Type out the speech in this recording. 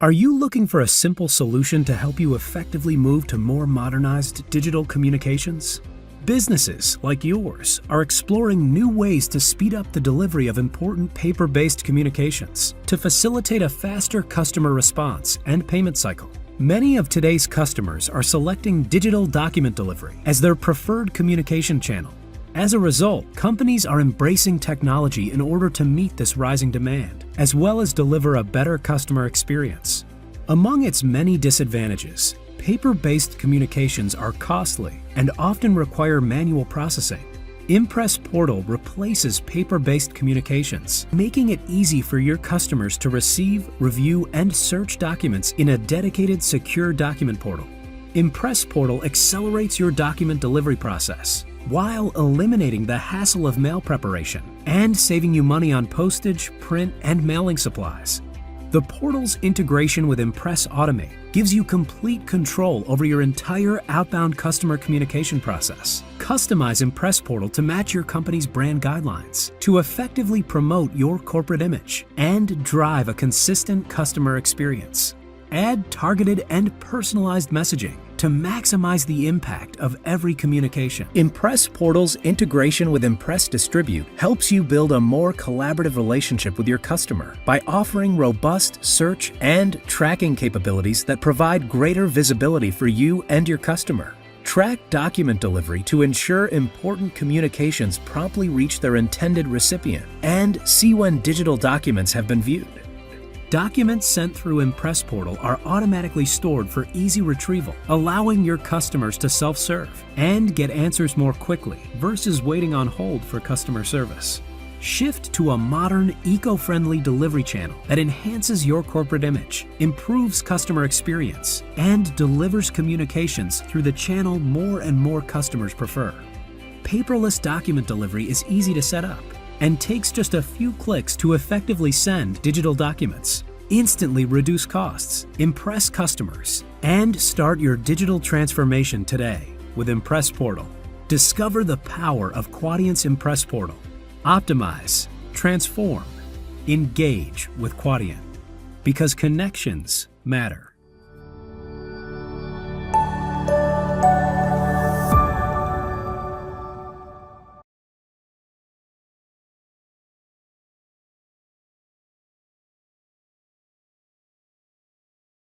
Are you looking for a simple solution to help you effectively move to more modernized digital communications? Businesses like yours are exploring new ways to speed up the delivery of important paper-based communications to facilitate a faster customer response and payment cycle. Many of today's customers are selecting digital document delivery as their preferred communication channel. As a result, companies are embracing technology in order to meet this rising demand, as well as deliver a better customer experience. Among its many disadvantages, paper-based communications are costly and often require manual processing. Impress Portal replaces paper-based communications, making it easy for your customers to receive, review, and search documents in a dedicated, secure document portal. Impress Portal accelerates your document delivery process while eliminating the hassle of mail preparation and saving you money on postage, print, and mailing supplies. The portal's integration with Impress Automate gives you complete control over your entire outbound customer communication process. Customize Impress Portal to match your company's brand guidelines to effectively promote your corporate image and drive a consistent customer experience. Add targeted and personalized messaging to maximize the impact of every communication. Impress Portal's integration with Impress Distribute helps you build a more collaborative relationship with your customer by offering robust search and tracking capabilities that provide greater visibility for you and your customer. Track document delivery to ensure important communications promptly reach their intended recipient, and see when digital documents have been viewed. Documents sent through Impress Portal are automatically stored for easy retrieval, allowing your customers to self-serve and get answers more quickly versus waiting on hold for customer service. Shift to a modern, eco-friendly delivery channel that enhances your corporate image, improves customer experience, and delivers communications through the channel more and more customers prefer. Paperless document delivery is easy to set up and takes just a few clicks to effectively send digital documents, instantly reduce costs, impress customers, and start your digital transformation today with Impress Portal. Discover the power of Quadient's Impress Portal. Optimize, transform, engage with Quadient, because connections matter.